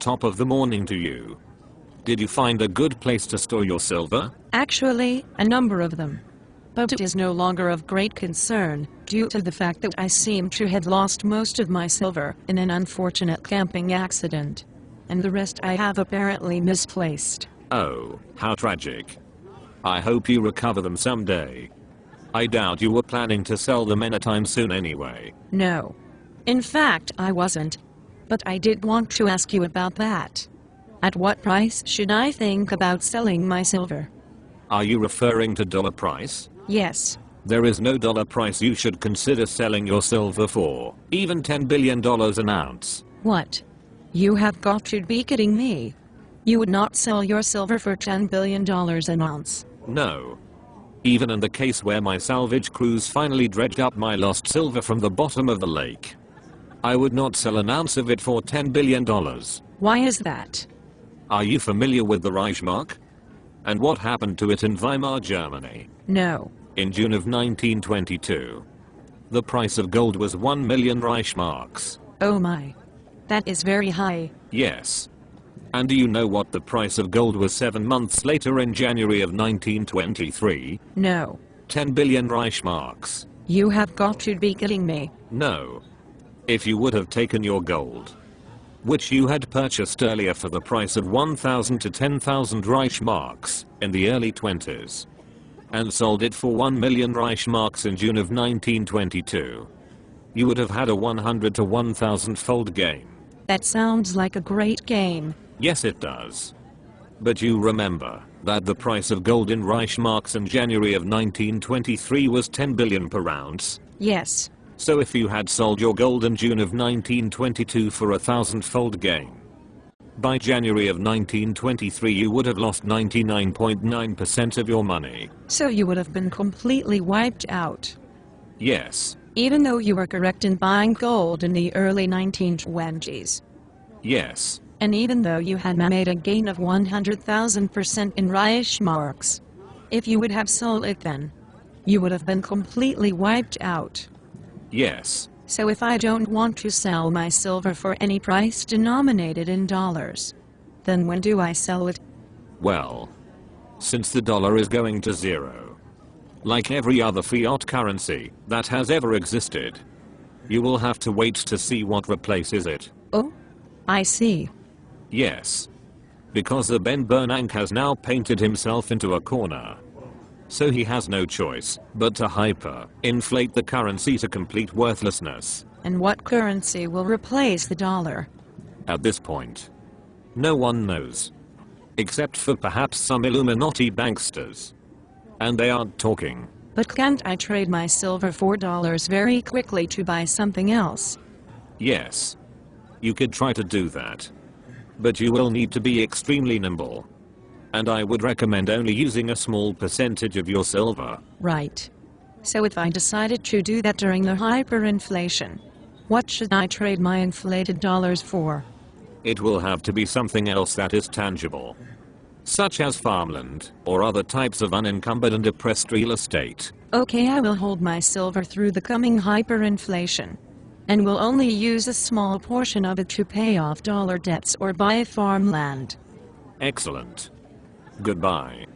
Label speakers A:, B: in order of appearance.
A: top of the morning to you. Did you find a good place to store your silver?
B: Actually, a number of them. But it is no longer of great concern, due to the fact that I seem to have lost most of my silver in an unfortunate camping accident. And the rest I have apparently misplaced.
A: Oh, how tragic. I hope you recover them someday. I doubt you were planning to sell them anytime soon anyway.
B: No. In fact, I wasn't. But I did want to ask you about that. At what price should I think about selling my silver?
A: Are you referring to dollar price?
B: Yes.
A: There is no dollar price you should consider selling your silver for, even $10 billion an ounce.
B: What? You have got to be kidding me. You would not sell your silver for $10 billion an ounce.
A: No. Even in the case where my salvage crews finally dredged up my lost silver from the bottom of the lake, I would not sell an ounce of it for $10 billion.
B: Why is that?
A: Are you familiar with the Reichsmark? And what happened to it in Weimar, Germany?
B: No.
A: In June of 1922, the price of gold was 1 million Reichsmarks.
B: Oh my. That is very high.
A: Yes. And do you know what the price of gold was 7 months later in January of 1923?
B: No.
A: 10 billion Reichsmarks.
B: You have got to be kidding me.
A: No. If you would have taken your gold, which you had purchased earlier for the price of 1,000 to 10,000 Reichsmarks in the early 20s, and sold it for 1 million Reichsmarks in June of 1922, you would have had a 100 to 1,000 fold gain.
B: That sounds like a great game.
A: Yes, it does. But you remember that the price of gold in Reichsmarks in January of 1923 was 10 billion per ounce?
B: Yes.
A: So if you had sold your gold in June of 1922 for a 1,000-fold gain, by January of 1923 you would have lost 99.9% of your money.
B: So you would have been completely wiped out.
A: Yes.
B: Even though you were correct in buying gold in the early 1920s.
A: Yes.
B: And even though you had made a gain of 100,000% in Reichsmarks, if you would have sold it then, you would have been completely wiped out.
A: Yes.
B: So if I don't want to sell my silver for any price denominated in dollars, then when do I sell it?
A: Well, since the dollar is going to zero, like every other fiat currency that has ever existed, you will have to wait to see what replaces it.
B: Oh, I see.
A: Yes. Because the Ben Bernanke has now painted himself into a corner. So he has no choice but to hyper-inflate the currency to complete worthlessness.
B: And what currency will replace the dollar?
A: At this point, no one knows. Except for perhaps some Illuminati banksters. And they aren't talking.
B: But can't I trade my silver for dollars very quickly to buy something else?
A: Yes. You could try to do that. But you will need to be extremely nimble. And I would recommend only using a small percentage of your silver.
B: Right. So if I decided to do that during the hyperinflation, what should I trade my inflated dollars for?
A: It will have to be something else that is tangible, such as farmland or other types of unencumbered and depressed real estate.
B: Okay, I will hold my silver through the coming hyperinflation, and will only use a small portion of it to pay off dollar debts or buy farmland.
A: Excellent. Goodbye.